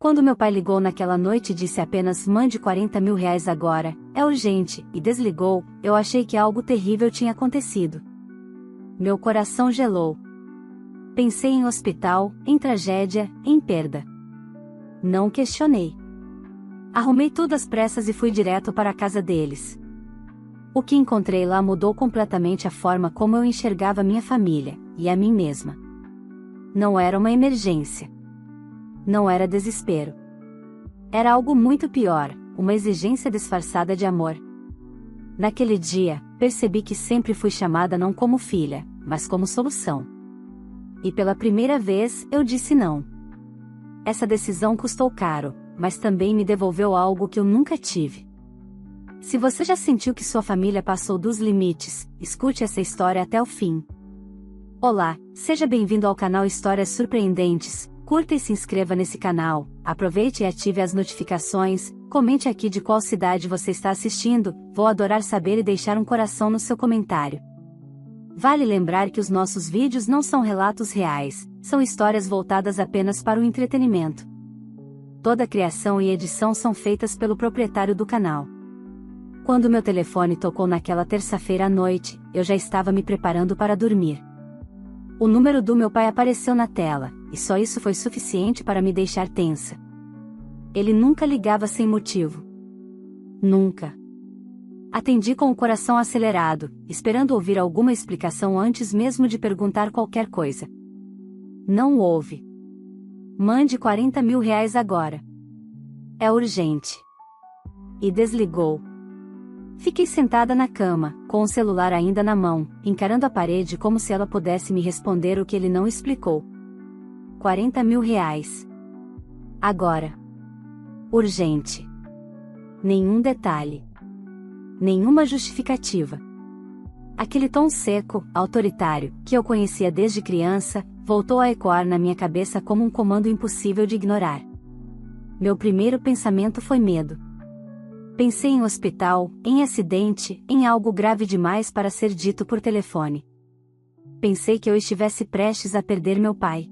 Quando meu pai ligou naquela noite e disse apenas mande R$ 40.000 agora, é urgente, e desligou, eu achei que algo terrível tinha acontecido. Meu coração gelou. Pensei em hospital, em tragédia, em perda. Não questionei. Arrumei tudo às pressas e fui direto para a casa deles. O que encontrei lá mudou completamente a forma como eu enxergava minha família, e a mim mesma. Não era uma emergência. Não era desespero. Era algo muito pior, uma exigência disfarçada de amor. Naquele dia, percebi que sempre fui chamada não como filha, mas como solução. E pela primeira vez, eu disse não. Essa decisão custou caro, mas também me devolveu algo que eu nunca tive. Se você já sentiu que sua família passou dos limites, escute essa história até o fim. Olá, seja bem-vindo ao canal Histórias Surpreendentes, curta e se inscreva nesse canal, aproveite e ative as notificações, comente aqui de qual cidade você está assistindo, vou adorar saber e deixar um coração no seu comentário. Vale lembrar que os nossos vídeos não são relatos reais, são histórias voltadas apenas para o entretenimento. Toda a criação e edição são feitas pelo proprietário do canal. Quando meu telefone tocou naquela terça-feira à noite, eu já estava me preparando para dormir. O número do meu pai apareceu na tela, e só isso foi suficiente para me deixar tensa. Ele nunca ligava sem motivo. Nunca. Atendi com o coração acelerado, esperando ouvir alguma explicação antes mesmo de perguntar qualquer coisa. Não houve. Mande R$ 40.000 agora. É urgente. E desligou. Fiquei sentada na cama, com o celular ainda na mão, encarando a parede como se ela pudesse me responder o que ele não explicou. R$ 40.000. Agora. Urgente. Nenhum detalhe. Nenhuma justificativa. Aquele tom seco, autoritário, que eu conhecia desde criança, voltou a ecoar na minha cabeça como um comando impossível de ignorar. Meu primeiro pensamento foi medo. Pensei em hospital, em acidente, em algo grave demais para ser dito por telefone. Pensei que eu estivesse prestes a perder meu pai.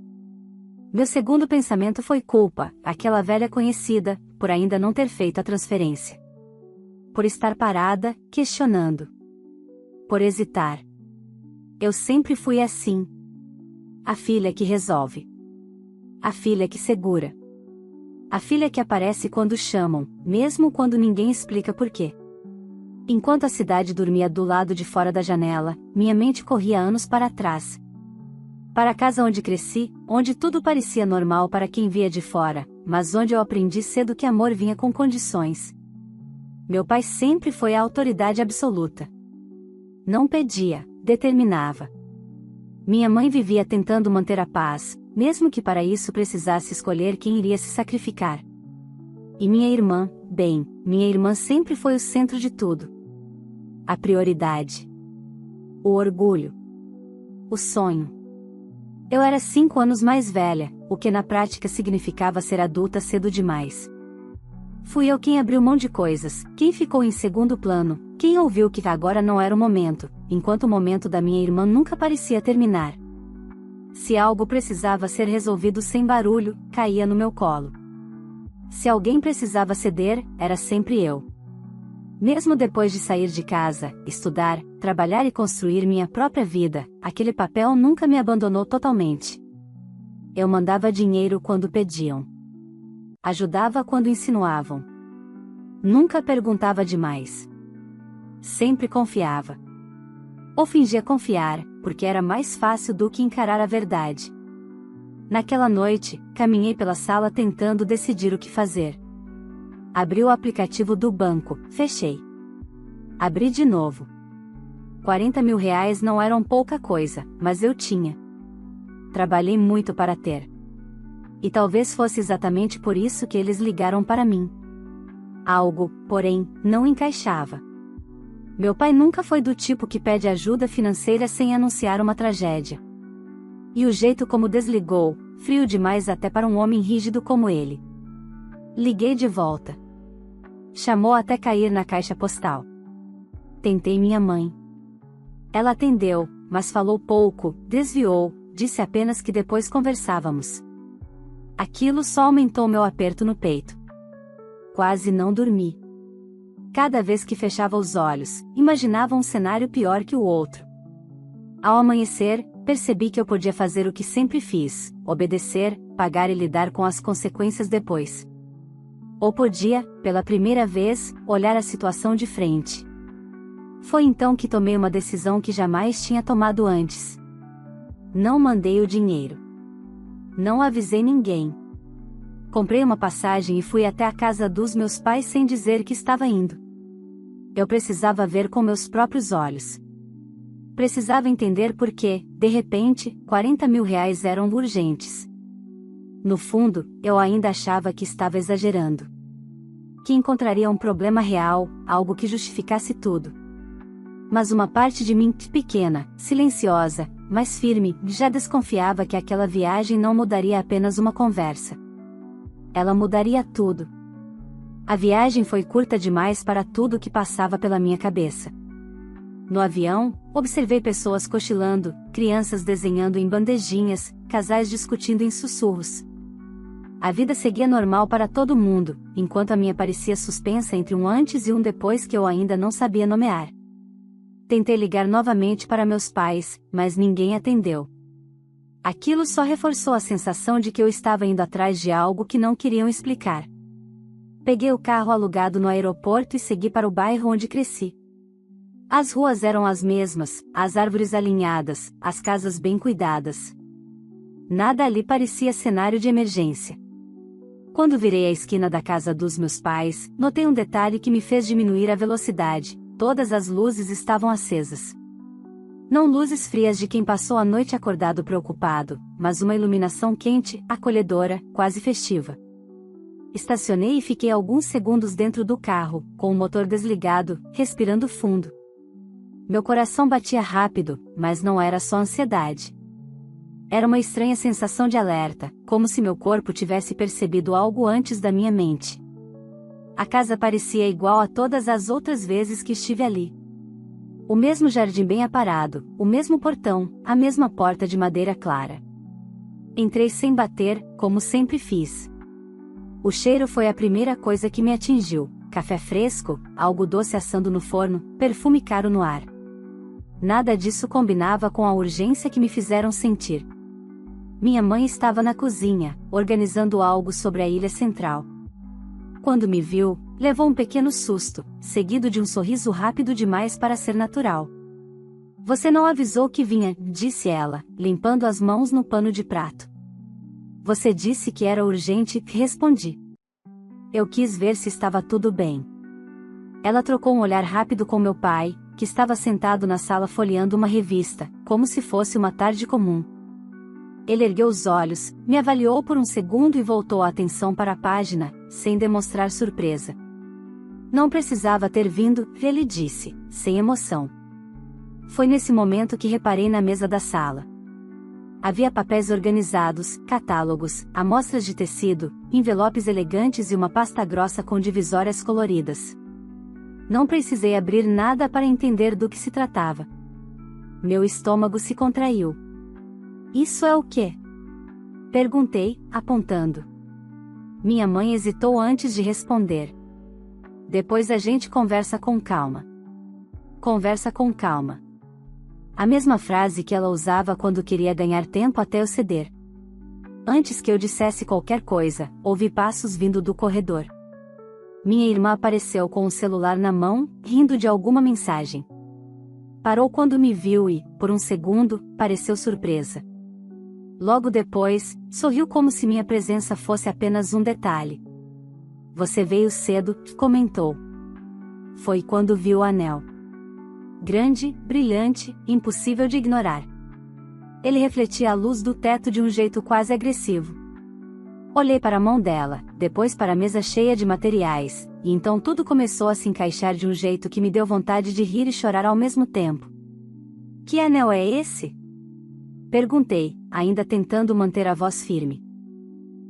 Meu segundo pensamento foi culpa, aquela velha conhecida, por ainda não ter feito a transferência. Por estar parada, questionando. Por hesitar. Eu sempre fui assim. A filha que resolve. A filha que segura. A filha que aparece quando chamam, mesmo quando ninguém explica por quê. Enquanto a cidade dormia do lado de fora da janela, minha mente corria anos para trás. Para a casa onde cresci, onde tudo parecia normal para quem via de fora, mas onde eu aprendi cedo que amor vinha com condições. Meu pai sempre foi a autoridade absoluta. Não pedia, determinava. Minha mãe vivia tentando manter a paz, mesmo que para isso precisasse escolher quem iria se sacrificar. E minha irmã, bem, minha irmã sempre foi o centro de tudo. A prioridade. O orgulho. O sonho. Eu era 5 anos mais velha, o que na prática significava ser adulta cedo demais. Fui eu quem abriu mão de coisas, quem ficou em segundo plano, quem ouviu que agora não era o momento, enquanto o momento da minha irmã nunca parecia terminar. Se algo precisava ser resolvido sem barulho, caía no meu colo. Se alguém precisava ceder, era sempre eu. Mesmo depois de sair de casa, estudar, trabalhar e construir minha própria vida, aquele papel nunca me abandonou totalmente. Eu mandava dinheiro quando pediam. Ajudava quando insinuavam. Nunca perguntava demais. Sempre confiava. Ou fingia confiar, porque era mais fácil do que encarar a verdade. Naquela noite, caminhei pela sala tentando decidir o que fazer. Abri o aplicativo do banco, fechei. Abri de novo. R$ 40.000 não eram pouca coisa, mas eu tinha. Trabalhei muito para ter. E talvez fosse exatamente por isso que eles ligaram para mim. Algo, porém, não encaixava. Meu pai nunca foi do tipo que pede ajuda financeira sem anunciar uma tragédia. E o jeito como desligou, frio demais até para um homem rígido como ele. Liguei de volta. Chamou até cair na caixa postal. Tentei minha mãe. Ela atendeu, mas falou pouco, desviou, disse apenas que depois conversávamos. Aquilo só aumentou meu aperto no peito. Quase não dormi. Cada vez que fechava os olhos, imaginava um cenário pior que o outro. Ao amanhecer, percebi que eu podia fazer o que sempre fiz: obedecer, pagar e lidar com as consequências depois. Ou podia, pela primeira vez, olhar a situação de frente. Foi então que tomei uma decisão que jamais tinha tomado antes. Não mandei o dinheiro. Não avisei ninguém. Comprei uma passagem e fui até a casa dos meus pais sem dizer que estava indo. Eu precisava ver com meus próprios olhos. Precisava entender por que, de repente, 40 mil reais eram urgentes. No fundo, eu ainda achava que estava exagerando. Que encontraria um problema real, algo que justificasse tudo. Mas uma parte de mim, pequena, silenciosa, mas firme, já desconfiava que aquela viagem não mudaria apenas uma conversa. Ela mudaria tudo. A viagem foi curta demais para tudo que passava pela minha cabeça. No avião, observei pessoas cochilando, crianças desenhando em bandejinhas, casais discutindo em sussurros. A vida seguia normal para todo mundo, enquanto a minha parecia suspensa entre um antes e um depois que eu ainda não sabia nomear. Tentei ligar novamente para meus pais, mas ninguém atendeu. Aquilo só reforçou a sensação de que eu estava indo atrás de algo que não queriam explicar. Peguei o carro alugado no aeroporto e segui para o bairro onde cresci. As ruas eram as mesmas, as árvores alinhadas, as casas bem cuidadas. Nada ali parecia cenário de emergência. Quando virei a esquina da casa dos meus pais, notei um detalhe que me fez diminuir a velocidade: todas as luzes estavam acesas. Não luzes frias de quem passou a noite acordado preocupado, mas uma iluminação quente, acolhedora, quase festiva. Estacionei e fiquei alguns segundos dentro do carro, com o motor desligado, respirando fundo. Meu coração batia rápido, mas não era só ansiedade. Era uma estranha sensação de alerta, como se meu corpo tivesse percebido algo antes da minha mente. A casa parecia igual a todas as outras vezes que estive ali. O mesmo jardim bem aparado, o mesmo portão, a mesma porta de madeira clara. Entrei sem bater, como sempre fiz. O cheiro foi a primeira coisa que me atingiu: café fresco, algo doce assando no forno, perfume caro no ar. Nada disso combinava com a urgência que me fizeram sentir. Minha mãe estava na cozinha, organizando algo sobre a ilha central. Quando me viu, levou um pequeno susto, seguido de um sorriso rápido demais para ser natural. "Você não avisou que vinha", disse ela, limpando as mãos no pano de prato. "Você disse que era urgente", respondi. Eu quis ver se estava tudo bem. Ela trocou um olhar rápido com meu pai, que estava sentado na sala folheando uma revista, como se fosse uma tarde comum. Ele ergueu os olhos, me avaliou por um segundo e voltou a atenção para a página, sem demonstrar surpresa. "Não precisava ter vindo", ele disse, sem emoção. Foi nesse momento que reparei na mesa da sala. Havia papéis organizados, catálogos, amostras de tecido, envelopes elegantes e uma pasta grossa com divisórias coloridas. Não precisei abrir nada para entender do que se tratava. Meu estômago se contraiu. "Isso é o quê?" perguntei, apontando. Minha mãe hesitou antes de responder. "Depois a gente conversa com calma." Conversa com calma. A mesma frase que ela usava quando queria ganhar tempo até eu ceder. Antes que eu dissesse qualquer coisa, ouvi passos vindo do corredor. Minha irmã apareceu com o celular na mão, rindo de alguma mensagem. Parou quando me viu e, por um segundo, pareceu surpresa. Logo depois, sorriu como se minha presença fosse apenas um detalhe. "Você veio cedo", comentou. Foi quando viu o anel. Grande, brilhante, impossível de ignorar. Ele refletia a luz do teto de um jeito quase agressivo. Olhei para a mão dela, depois para a mesa cheia de materiais, e então tudo começou a se encaixar de um jeito que me deu vontade de rir e chorar ao mesmo tempo. "Que anel é esse?" perguntei, ainda tentando manter a voz firme.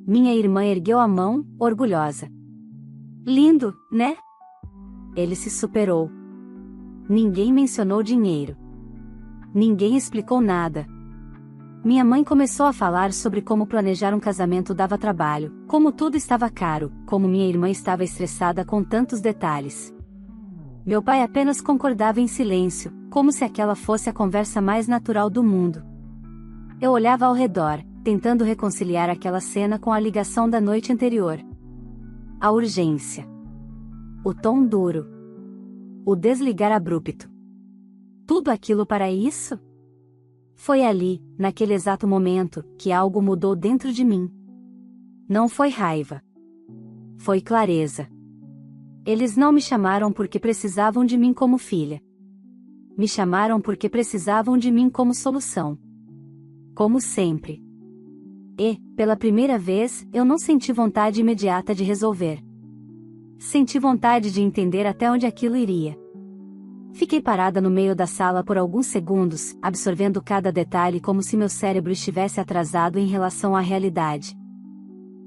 Minha irmã ergueu a mão, orgulhosa. "Lindo, né?" Ele se superou. Ninguém mencionou dinheiro. Ninguém explicou nada. Minha mãe começou a falar sobre como planejar um casamento dava trabalho, como tudo estava caro, como minha irmã estava estressada com tantos detalhes. Meu pai apenas concordava em silêncio, como se aquela fosse a conversa mais natural do mundo. Eu olhava ao redor, tentando reconciliar aquela cena com a ligação da noite anterior. A urgência. O tom duro. O desligar abrupto. Tudo aquilo para isso? Foi ali, naquele exato momento, que algo mudou dentro de mim. Não foi raiva. Foi clareza. Eles não me chamaram porque precisavam de mim como filha. Me chamaram porque precisavam de mim como solução. Como sempre. E, pela primeira vez, eu não senti vontade imediata de resolver. Senti vontade de entender até onde aquilo iria. Fiquei parada no meio da sala por alguns segundos, absorvendo cada detalhe como se meu cérebro estivesse atrasado em relação à realidade.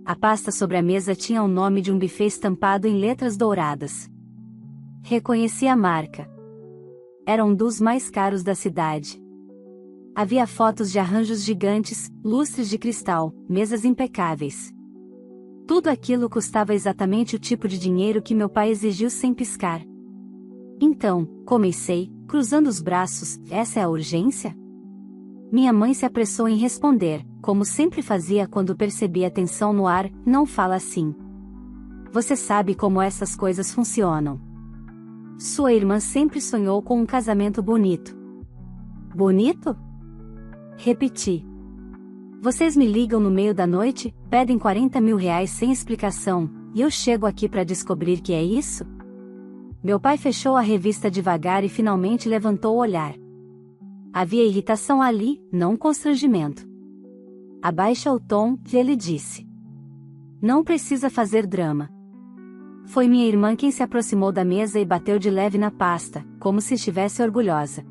A pasta sobre a mesa tinha o nome de um buffet estampado em letras douradas. Reconheci a marca. Era um dos mais caros da cidade. Havia fotos de arranjos gigantes, lustres de cristal, mesas impecáveis. Tudo aquilo custava exatamente o tipo de dinheiro que meu pai exigiu sem piscar. Então, comecei, cruzando os braços, essa é a urgência? Minha mãe se apressou em responder, como sempre fazia quando percebia tensão no ar, não fala assim. Você sabe como essas coisas funcionam. Sua irmã sempre sonhou com um casamento bonito. Bonito? Repeti. Vocês me ligam no meio da noite, pedem 40 mil reais sem explicação, e eu chego aqui para descobrir que é isso? Meu pai fechou a revista devagar e finalmente levantou o olhar. Havia irritação ali, não constrangimento. Abaixa o tom, ele disse. Não precisa fazer drama. Foi minha irmã quem se aproximou da mesa e bateu de leve na pasta, como se estivesse orgulhosa.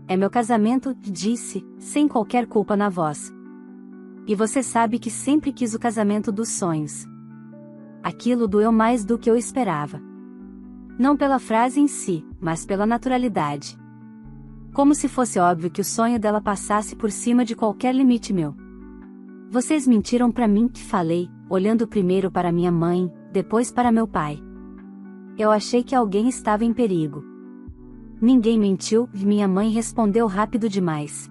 É meu casamento, disse, sem qualquer culpa na voz. E você sabe que sempre quis o casamento dos sonhos. Aquilo doeu mais do que eu esperava. Não pela frase em si, mas pela naturalidade. Como se fosse óbvio que o sonho dela passasse por cima de qualquer limite meu. Vocês mentiram pra mim, falei, olhando primeiro para minha mãe, depois para meu pai. Eu achei que alguém estava em perigo. Ninguém mentiu, minha mãe respondeu rápido demais.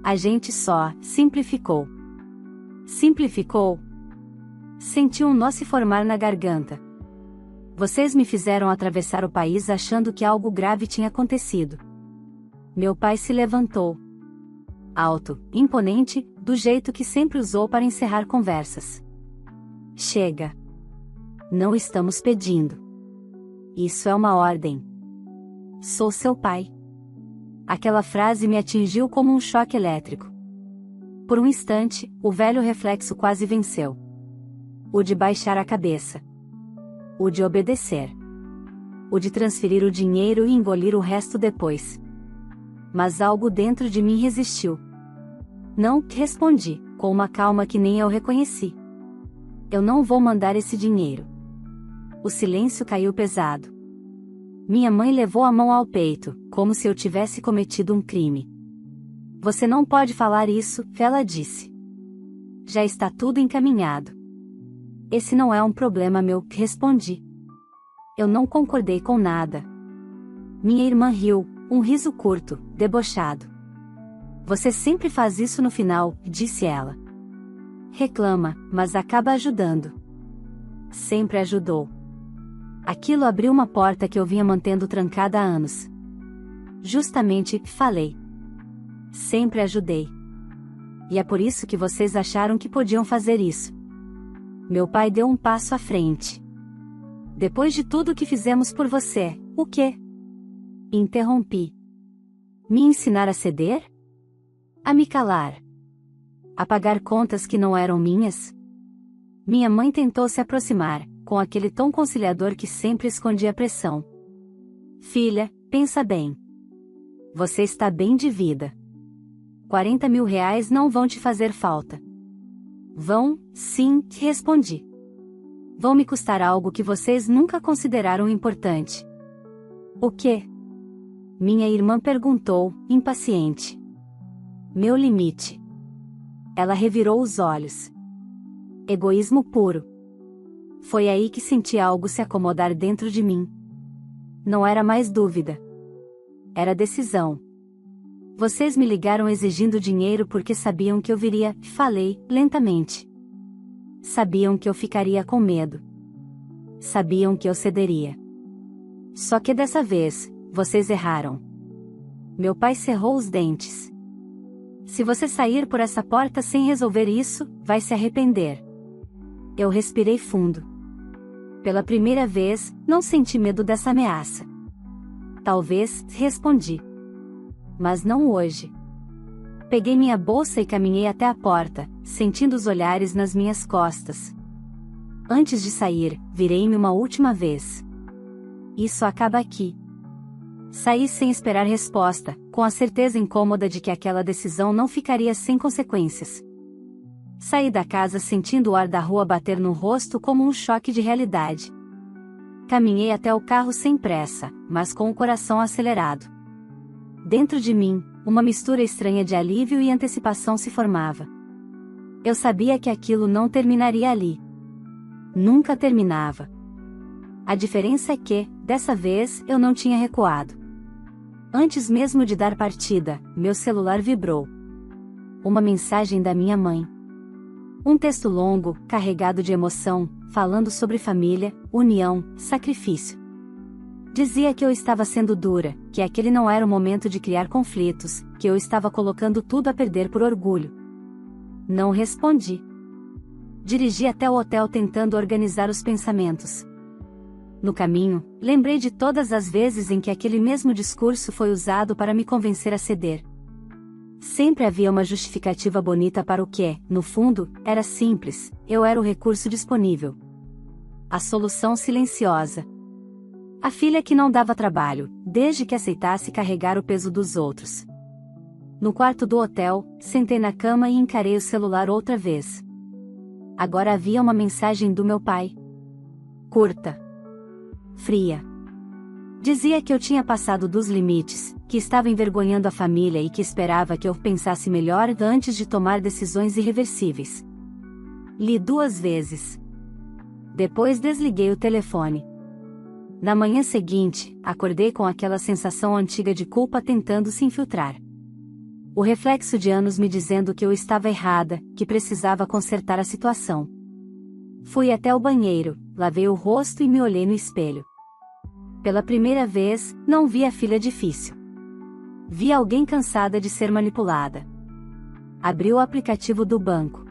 A gente só simplificou. Simplificou? Senti um nó se formar na garganta. Vocês me fizeram atravessar o país achando que algo grave tinha acontecido. Meu pai se levantou. Alto, imponente, do jeito que sempre usou para encerrar conversas. Chega. Não estamos pedindo. Isso é uma ordem. Sou seu pai. Aquela frase me atingiu como um choque elétrico. Por um instante, o velho reflexo quase venceu. O de baixar a cabeça. O de obedecer. O de transferir o dinheiro e engolir o resto depois. Mas algo dentro de mim resistiu. Não, respondi, com uma calma que nem eu reconheci. Eu não vou mandar esse dinheiro. O silêncio caiu pesado. Minha mãe levou a mão ao peito, como se eu tivesse cometido um crime. Você não pode falar isso, ela disse. Já está tudo encaminhado. Esse não é um problema meu, respondi. Eu não concordei com nada. Minha irmã riu, um riso curto, debochado. Você sempre faz isso no final, disse ela. Reclama, mas acaba ajudando. Sempre ajudou. Aquilo abriu uma porta que eu vinha mantendo trancada há anos. Justamente, falei. Sempre ajudei. E é por isso que vocês acharam que podiam fazer isso. Meu pai deu um passo à frente. Depois de tudo que fizemos por você, o quê? Interrompi. Me ensinar a ceder? A me calar? A pagar contas que não eram minhas? Minha mãe tentou se aproximar, com aquele tom conciliador que sempre escondia a pressão. Filha, pensa bem. Você está bem de vida. 40 mil reais não vão te fazer falta. Vão, sim, respondi. Vão me custar algo que vocês nunca consideraram importante. O quê? Minha irmã perguntou, impaciente. Meu limite. Ela revirou os olhos. Egoísmo puro. Foi aí que senti algo se acomodar dentro de mim. Não era mais dúvida. Era decisão. Vocês me ligaram exigindo dinheiro porque sabiam que eu viria, falei, lentamente. Sabiam que eu ficaria com medo. Sabiam que eu cederia. Só que dessa vez, vocês erraram. Meu pai cerrou os dentes. Se você sair por essa porta sem resolver isso, vai se arrepender. Eu respirei fundo. Pela primeira vez, não senti medo dessa ameaça. Talvez, respondi. Mas não hoje. Peguei minha bolsa e caminhei até a porta, sentindo os olhares nas minhas costas. Antes de sair, virei-me uma última vez. Isso acaba aqui. Saí sem esperar resposta, com a certeza incômoda de que aquela decisão não ficaria sem consequências. Saí da casa sentindo o ar da rua bater no rosto como um choque de realidade. Caminhei até o carro sem pressa, mas com o coração acelerado. Dentro de mim, uma mistura estranha de alívio e antecipação se formava. Eu sabia que aquilo não terminaria ali. Nunca terminava. A diferença é que, dessa vez, eu não tinha recuado. Antes mesmo de dar partida, meu celular vibrou. Uma mensagem da minha mãe. Um texto longo, carregado de emoção, falando sobre família, união, sacrifício. Dizia que eu estava sendo dura, que aquele não era o momento de criar conflitos, que eu estava colocando tudo a perder por orgulho. Não respondi. Dirigi até o hotel tentando organizar os pensamentos. No caminho, lembrei de todas as vezes em que aquele mesmo discurso foi usado para me convencer a ceder. Sempre havia uma justificativa bonita para o que, no fundo, era simples: eu era o recurso disponível. A solução silenciosa. A filha que não dava trabalho, desde que aceitasse carregar o peso dos outros. No quarto do hotel, sentei na cama e encarei o celular outra vez. Agora havia uma mensagem do meu pai. Curta. Fria. Dizia que eu tinha passado dos limites, que estava envergonhando a família e que esperava que eu pensasse melhor antes de tomar decisões irreversíveis. Li 2 vezes. Depois desliguei o telefone. Na manhã seguinte, acordei com aquela sensação antiga de culpa tentando se infiltrar. O reflexo de anos me dizendo que eu estava errada, que precisava consertar a situação. Fui até o banheiro, lavei o rosto e me olhei no espelho. Pela primeira vez, não vi a filha difícil. Vi alguém cansada de ser manipulada. Abri o aplicativo do banco.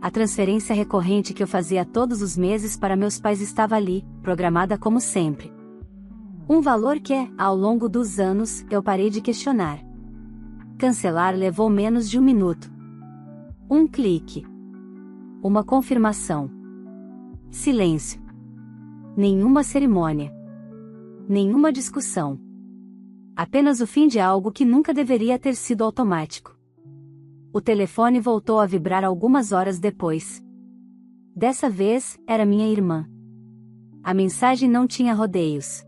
A transferência recorrente que eu fazia todos os meses para meus pais estava ali, programada como sempre. Um valor que, ao longo dos anos, eu parei de questionar. Cancelar levou menos de 1 minuto. Um clique. Uma confirmação. Silêncio. Nenhuma cerimônia. Nenhuma discussão. Apenas o fim de algo que nunca deveria ter sido automático. O telefone voltou a vibrar algumas horas depois. Dessa vez, era minha irmã. A mensagem não tinha rodeios.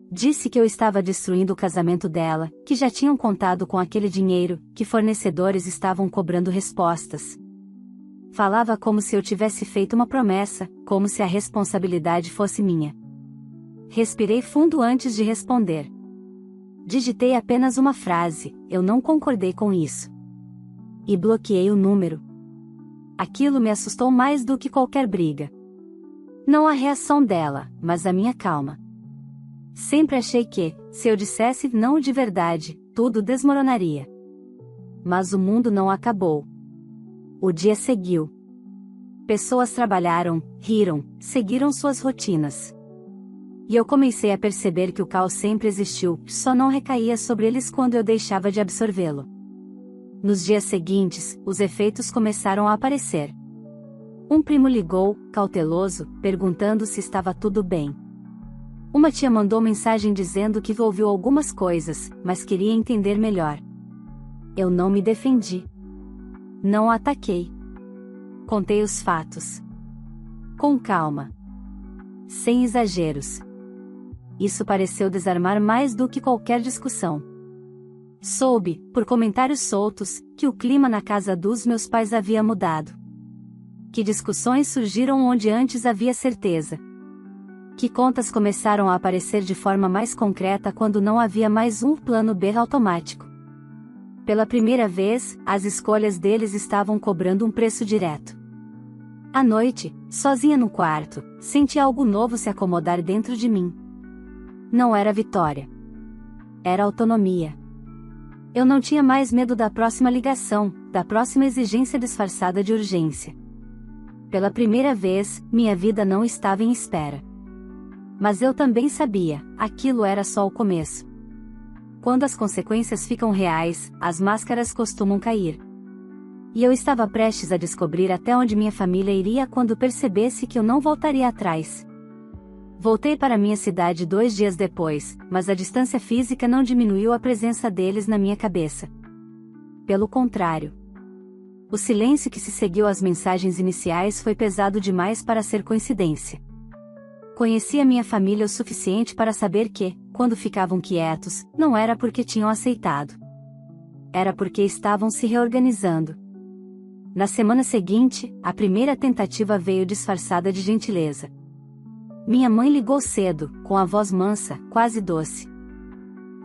Disse que eu estava destruindo o casamento dela, que já tinham contado com aquele dinheiro, que fornecedores estavam cobrando respostas. Falava como se eu tivesse feito uma promessa, como se a responsabilidade fosse minha. Respirei fundo antes de responder. Digitei apenas uma frase: eu não concordei com isso. E bloqueei o número. Aquilo me assustou mais do que qualquer briga. Não a reação dela, mas a minha calma. Sempre achei que, se eu dissesse não de verdade, tudo desmoronaria. Mas o mundo não acabou. O dia seguiu. Pessoas trabalharam, riram, seguiram suas rotinas. E eu comecei a perceber que o caos sempre existiu, só não recaía sobre eles quando eu deixava de absorvê-lo. Nos dias seguintes, os efeitos começaram a aparecer. Um primo ligou, cauteloso, perguntando se estava tudo bem. Uma tia mandou mensagem dizendo que ouviu algumas coisas, mas queria entender melhor. Eu não me defendi. Não a ataquei. Contei os fatos. Com calma. Sem exageros. Isso pareceu desarmar mais do que qualquer discussão. Soube, por comentários soltos, que o clima na casa dos meus pais havia mudado. Que discussões surgiram onde antes havia certeza. Que contas começaram a aparecer de forma mais concreta quando não havia mais um plano B automático. Pela primeira vez, as escolhas deles estavam cobrando um preço direto. À noite, sozinha no quarto, senti algo novo se acomodar dentro de mim. Não era vitória. Era autonomia. Eu não tinha mais medo da próxima ligação, da próxima exigência disfarçada de urgência. Pela primeira vez, minha vida não estava em espera. Mas eu também sabia, aquilo era só o começo. Quando as consequências ficam reais, as máscaras costumam cair. E eu estava prestes a descobrir até onde minha família iria quando percebesse que eu não voltaria atrás. Voltei para minha cidade 2 dias depois, mas a distância física não diminuiu a presença deles na minha cabeça. Pelo contrário. O silêncio que se seguiu às mensagens iniciais foi pesado demais para ser coincidência. Conhecia minha família o suficiente para saber que, quando ficavam quietos, não era porque tinham aceitado. Era porque estavam se reorganizando. Na semana seguinte, a primeira tentativa veio disfarçada de gentileza. Minha mãe ligou cedo, com a voz mansa, quase doce.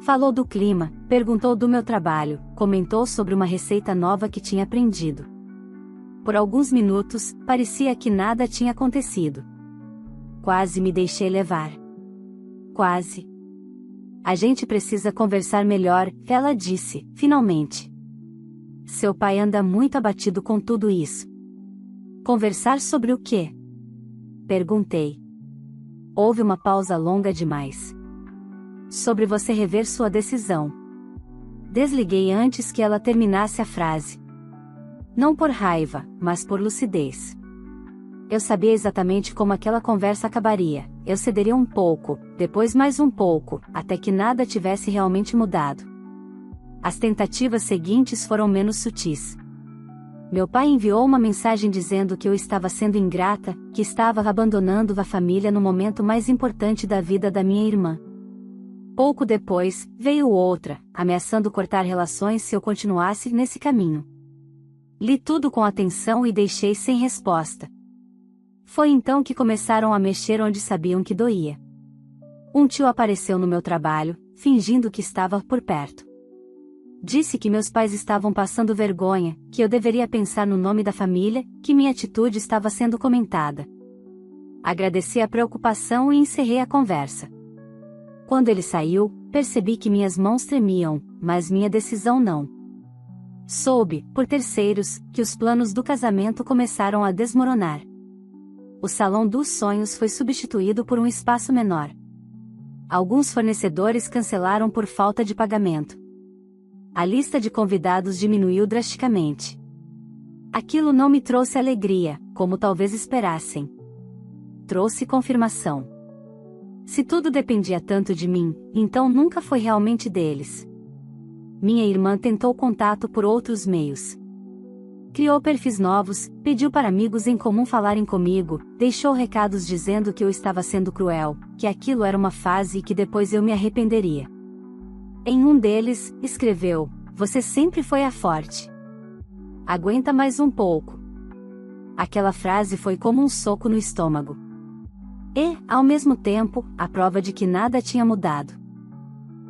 Falou do clima, perguntou do meu trabalho, comentou sobre uma receita nova que tinha aprendido. Por alguns minutos, parecia que nada tinha acontecido. Quase me deixei levar. Quase. A gente precisa conversar melhor, ela disse, finalmente. Seu pai anda muito abatido com tudo isso. Conversar sobre o quê? Perguntei. Houve uma pausa longa demais. Sobre você rever sua decisão. Desliguei antes que ela terminasse a frase. Não por raiva, mas por lucidez. Eu sabia exatamente como aquela conversa acabaria. Eu cederia um pouco, depois mais um pouco, até que nada tivesse realmente mudado. As tentativas seguintes foram menos sutis. Meu pai enviou uma mensagem dizendo que eu estava sendo ingrata, que estava abandonando a família no momento mais importante da vida da minha irmã. Pouco depois, veio outra, ameaçando cortar relações se eu continuasse nesse caminho. Li tudo com atenção e deixei sem resposta. Foi então que começaram a mexer onde sabiam que doía. Um tio apareceu no meu trabalho, fingindo que estava por perto. Disse que meus pais estavam passando vergonha, que eu deveria pensar no nome da família, que minha atitude estava sendo comentada. Agradeci a preocupação e encerrei a conversa. Quando ele saiu, percebi que minhas mãos tremiam, mas minha decisão não. Soube, por terceiros, que os planos do casamento começaram a desmoronar. O salão dos sonhos foi substituído por um espaço menor. Alguns fornecedores cancelaram por falta de pagamento. A lista de convidados diminuiu drasticamente. Aquilo não me trouxe alegria, como talvez esperassem. Trouxe confirmação. Se tudo dependia tanto de mim, então nunca foi realmente deles. Minha irmã tentou contato por outros meios. Criou perfis novos, pediu para amigos em comum falarem comigo, deixou recados dizendo que eu estava sendo cruel, que aquilo era uma fase e que depois eu me arrependeria. Em um deles, escreveu: "Você sempre foi a forte. Aguenta mais um pouco." Aquela frase foi como um soco no estômago. E, ao mesmo tempo, a prova de que nada tinha mudado.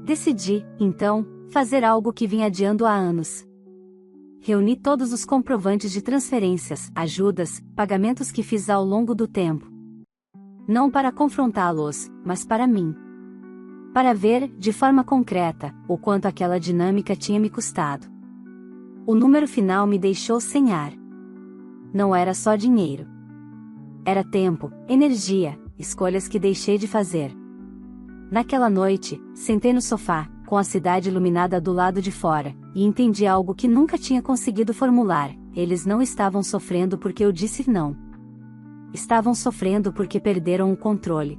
Decidi, então, fazer algo que vinha adiando há anos. Reuni todos os comprovantes de transferências, ajudas, pagamentos que fiz ao longo do tempo. Não para confrontá-los, mas para mim. Para ver, de forma concreta, o quanto aquela dinâmica tinha me custado. O número final me deixou sem ar. Não era só dinheiro. Era tempo, energia, escolhas que deixei de fazer. Naquela noite, sentei no sofá, com a cidade iluminada do lado de fora, e entendi algo que nunca tinha conseguido formular: eles não estavam sofrendo porque eu disse não. Estavam sofrendo porque perderam o controle.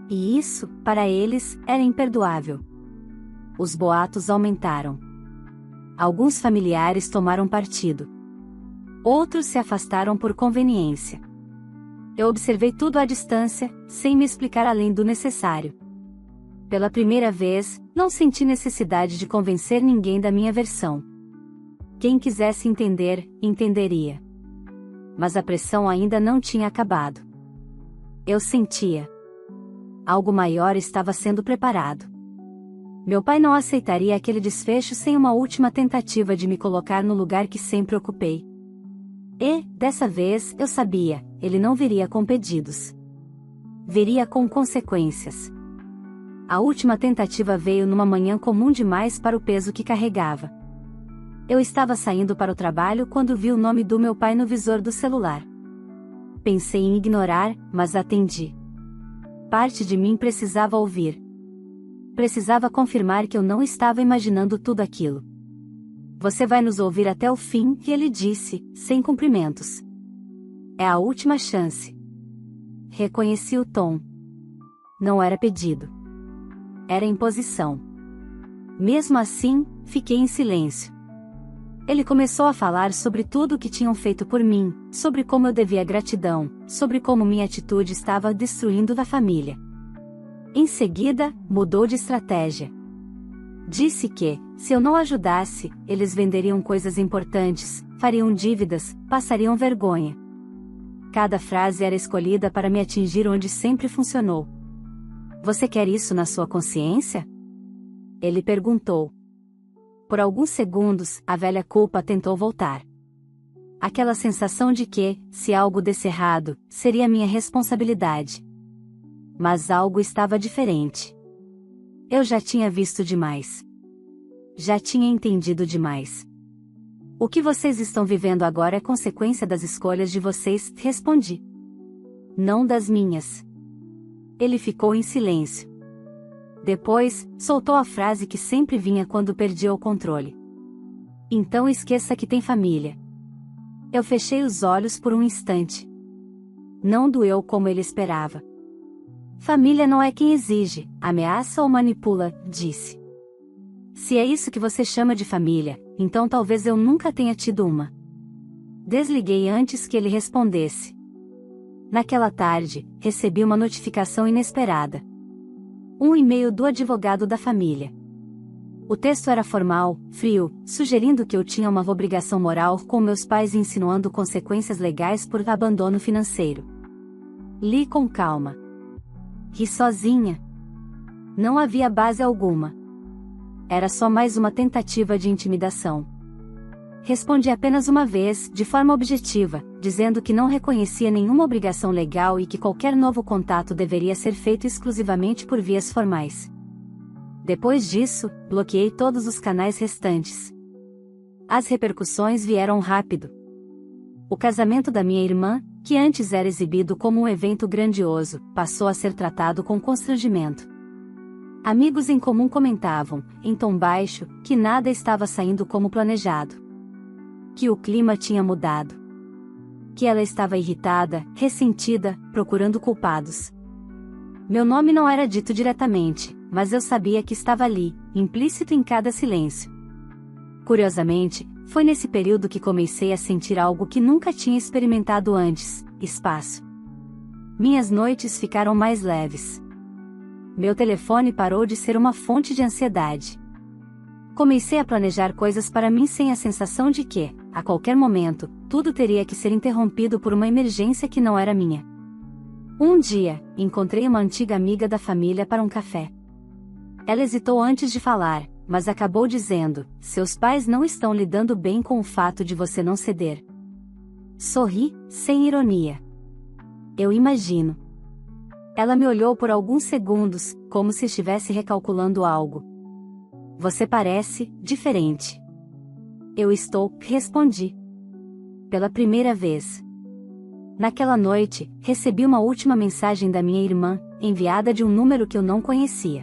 E isso, para eles, era imperdoável. Os boatos aumentaram. Alguns familiares tomaram partido. Outros se afastaram por conveniência. Eu observei tudo à distância, sem me explicar além do necessário. Pela primeira vez, não senti necessidade de convencer ninguém da minha versão. Quem quisesse entender, entenderia. Mas a pressão ainda não tinha acabado. Eu sentia. Algo maior estava sendo preparado. Meu pai não aceitaria aquele desfecho sem uma última tentativa de me colocar no lugar que sempre ocupei. E, dessa vez, eu sabia, ele não viria com pedidos. Viria com consequências. A última tentativa veio numa manhã comum demais para o peso que carregava. Eu estava saindo para o trabalho quando vi o nome do meu pai no visor do celular. Pensei em ignorar, mas atendi. Parte de mim precisava ouvir. Precisava confirmar que eu não estava imaginando tudo aquilo. Você vai nos ouvir até o fim, ele disse, sem cumprimentos. É a última chance. Reconheci o tom. Não era pedido. Era imposição. Mesmo assim, fiquei em silêncio. Ele começou a falar sobre tudo o que tinham feito por mim, sobre como eu devia gratidão, sobre como minha atitude estava destruindo a família. Em seguida, mudou de estratégia. Disse que, se eu não ajudasse, eles venderiam coisas importantes, fariam dívidas, passariam vergonha. Cada frase era escolhida para me atingir onde sempre funcionou. Você quer isso na sua consciência? Ele perguntou. Por alguns segundos, a velha culpa tentou voltar. Aquela sensação de que, se algo desse errado, seria minha responsabilidade. Mas algo estava diferente. Eu já tinha visto demais. Já tinha entendido demais. O que vocês estão vivendo agora é consequência das escolhas de vocês, respondi. Não das minhas. Ele ficou em silêncio. Depois, soltou a frase que sempre vinha quando perdia o controle. Então esqueça que tem família. Eu fechei os olhos por um instante. Não doeu como ele esperava. Família não é quem exige, ameaça ou manipula, disse. Se é isso que você chama de família, então talvez eu nunca tenha tido uma. Desliguei antes que ele respondesse. Naquela tarde, recebi uma notificação inesperada. Um e-mail do advogado da família. O texto era formal, frio, sugerindo que eu tinha uma obrigação moral com meus pais e insinuando consequências legais por abandono financeiro. Li com calma. Ri sozinha. Não havia base alguma. Era só mais uma tentativa de intimidação. Respondi apenas uma vez, de forma objetiva, dizendo que não reconhecia nenhuma obrigação legal e que qualquer novo contato deveria ser feito exclusivamente por vias formais. Depois disso, bloqueei todos os canais restantes. As repercussões vieram rápido. O casamento da minha irmã, que antes era exibido como um evento grandioso, passou a ser tratado com constrangimento. Amigos em comum comentavam, em tom baixo, que nada estava saindo como planejado. Que o clima tinha mudado. Que ela estava irritada, ressentida, procurando culpados. Meu nome não era dito diretamente, mas eu sabia que estava ali, implícito em cada silêncio. Curiosamente, foi nesse período que comecei a sentir algo que nunca tinha experimentado antes: espaço. Minhas noites ficaram mais leves. Meu telefone parou de ser uma fonte de ansiedade. Comecei a planejar coisas para mim sem a sensação de que, a qualquer momento, tudo teria que ser interrompido por uma emergência que não era minha. Um dia, encontrei uma antiga amiga da família para um café. Ela hesitou antes de falar, mas acabou dizendo: seus pais não estão lidando bem com o fato de você não ceder. Sorri, sem ironia. Eu imagino. Ela me olhou por alguns segundos, como se estivesse recalculando algo. Você parece diferente. Eu estou, respondi. Pela primeira vez. Naquela noite, recebi uma última mensagem da minha irmã, enviada de um número que eu não conhecia.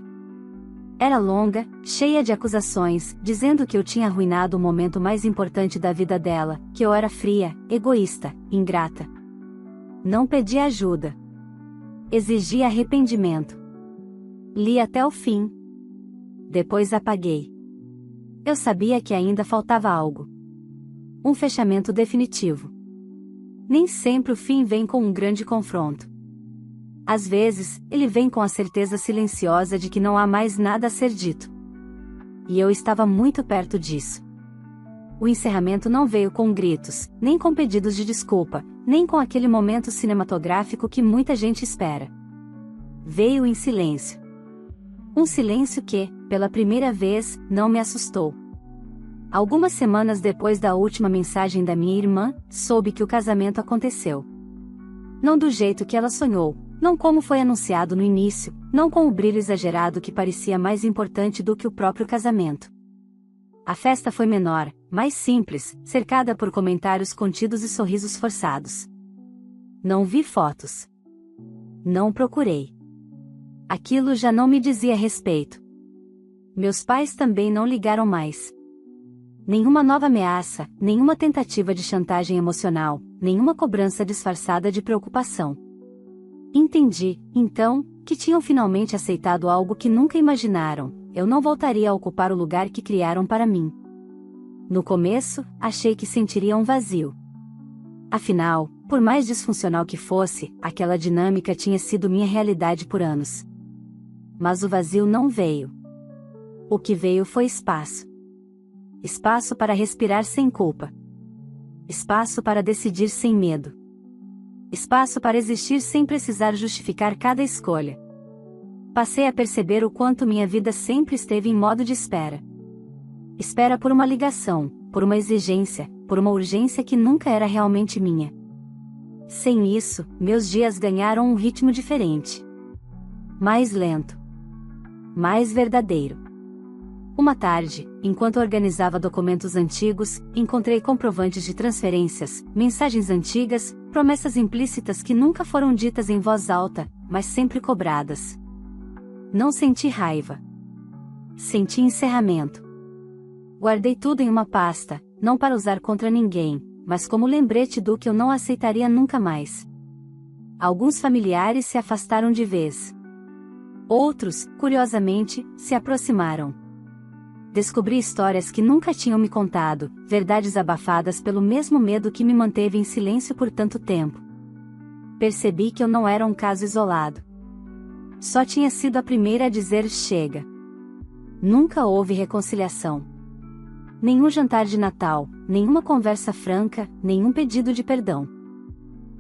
Era longa, cheia de acusações, dizendo que eu tinha arruinado o momento mais importante da vida dela, que eu era fria, egoísta, ingrata. Não pedi ajuda. Exigi arrependimento. Li até o fim. Depois apaguei. Eu sabia que ainda faltava algo. Um fechamento definitivo. Nem sempre o fim vem com um grande confronto. Às vezes, ele vem com a certeza silenciosa de que não há mais nada a ser dito. E eu estava muito perto disso. O encerramento não veio com gritos, nem com pedidos de desculpa, nem com aquele momento cinematográfico que muita gente espera. Veio em silêncio. Um silêncio que, pela primeira vez, não me assustou. Algumas semanas depois da última mensagem da minha irmã, soube que o casamento aconteceu. Não do jeito que ela sonhou, não como foi anunciado no início, não com o brilho exagerado que parecia mais importante do que o próprio casamento. A festa foi menor, mais simples, cercada por comentários contidos e sorrisos forçados. Não vi fotos. Não procurei. Aquilo já não me dizia respeito. Meus pais também não ligaram mais. Nenhuma nova ameaça, nenhuma tentativa de chantagem emocional, nenhuma cobrança disfarçada de preocupação. Entendi, então, que tinham finalmente aceitado algo que nunca imaginaram. Eu não voltaria a ocupar o lugar que criaram para mim. No começo, achei que sentiria um vazio. Afinal, por mais disfuncional que fosse, aquela dinâmica tinha sido minha realidade por anos. Mas o vazio não veio. O que veio foi espaço. Espaço para respirar sem culpa. Espaço para decidir sem medo. Espaço para existir sem precisar justificar cada escolha. Passei a perceber o quanto minha vida sempre esteve em modo de espera. Espera por uma ligação, por uma exigência, por uma urgência que nunca era realmente minha. Sem isso, meus dias ganharam um ritmo diferente. Mais lento. Mais verdadeiro. Uma tarde, enquanto organizava documentos antigos, encontrei comprovantes de transferências, mensagens antigas, promessas implícitas que nunca foram ditas em voz alta, mas sempre cobradas. Não senti raiva. Senti encerramento. Guardei tudo em uma pasta, não para usar contra ninguém, mas como lembrete do que eu não aceitaria nunca mais. Alguns familiares se afastaram de vez. Outros, curiosamente, se aproximaram. Descobri histórias que nunca tinham me contado, verdades abafadas pelo mesmo medo que me manteve em silêncio por tanto tempo. Percebi que eu não era um caso isolado. Só tinha sido a primeira a dizer chega. Nunca houve reconciliação. Nenhum jantar de Natal, nenhuma conversa franca, nenhum pedido de perdão.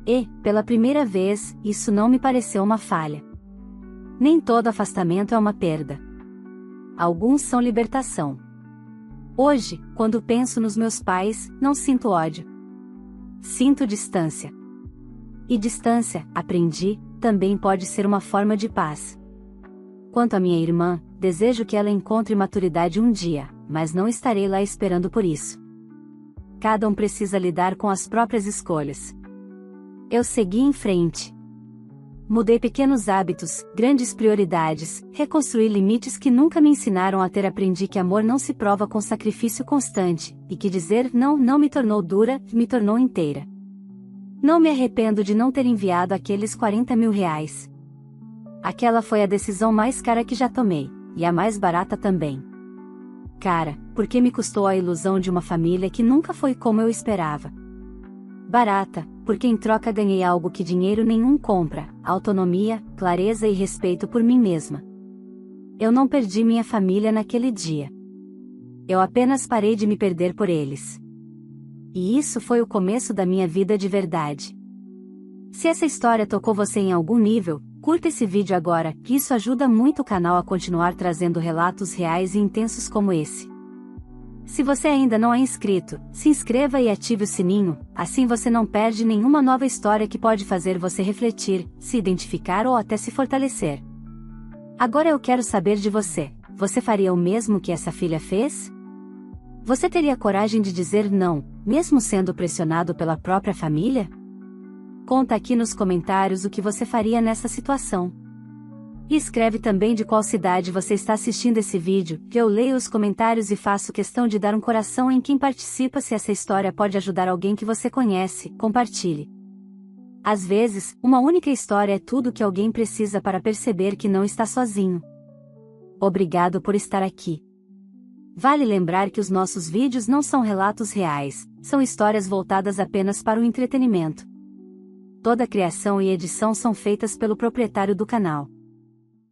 E, pela primeira vez, isso não me pareceu uma falha. Nem todo afastamento é uma perda. Alguns são libertação. Hoje, quando penso nos meus pais, não sinto ódio. Sinto distância. E distância, aprendi, também pode ser uma forma de paz. Quanto à minha irmã, desejo que ela encontre maturidade um dia, mas não estarei lá esperando por isso. Cada um precisa lidar com as próprias escolhas. Eu segui em frente. Mudei pequenos hábitos, grandes prioridades, reconstruí limites que nunca me ensinaram a ter. Aprendi que amor não se prova com sacrifício constante, e que dizer não não me tornou dura, me tornou inteira. Não me arrependo de não ter enviado aqueles 40 mil reais. Aquela foi a decisão mais cara que já tomei, e a mais barata também. Cara, porque me custou a ilusão de uma família que nunca foi como eu esperava. Barata, porque em troca ganhei algo que dinheiro nenhum compra: autonomia, clareza e respeito por mim mesma. Eu não perdi minha família naquele dia. Eu apenas parei de me perder por eles. E isso foi o começo da minha vida de verdade. Se essa história tocou você em algum nível, curta esse vídeo agora, que isso ajuda muito o canal a continuar trazendo relatos reais e intensos como esse. Se você ainda não é inscrito, se inscreva e ative o sininho, assim você não perde nenhuma nova história que pode fazer você refletir, se identificar ou até se fortalecer. Agora eu quero saber de você: você faria o mesmo que essa filha fez? Você teria coragem de dizer não, mesmo sendo pressionado pela própria família? Conta aqui nos comentários o que você faria nessa situação. E escreve também de qual cidade você está assistindo esse vídeo, que eu leio os comentários e faço questão de dar um coração em quem participa. Se essa história pode ajudar alguém que você conhece, compartilhe. Às vezes, uma única história é tudo o que alguém precisa para perceber que não está sozinho. Obrigado por estar aqui. Vale lembrar que os nossos vídeos não são relatos reais, são histórias voltadas apenas para o entretenimento. Toda a criação e edição são feitas pelo proprietário do canal.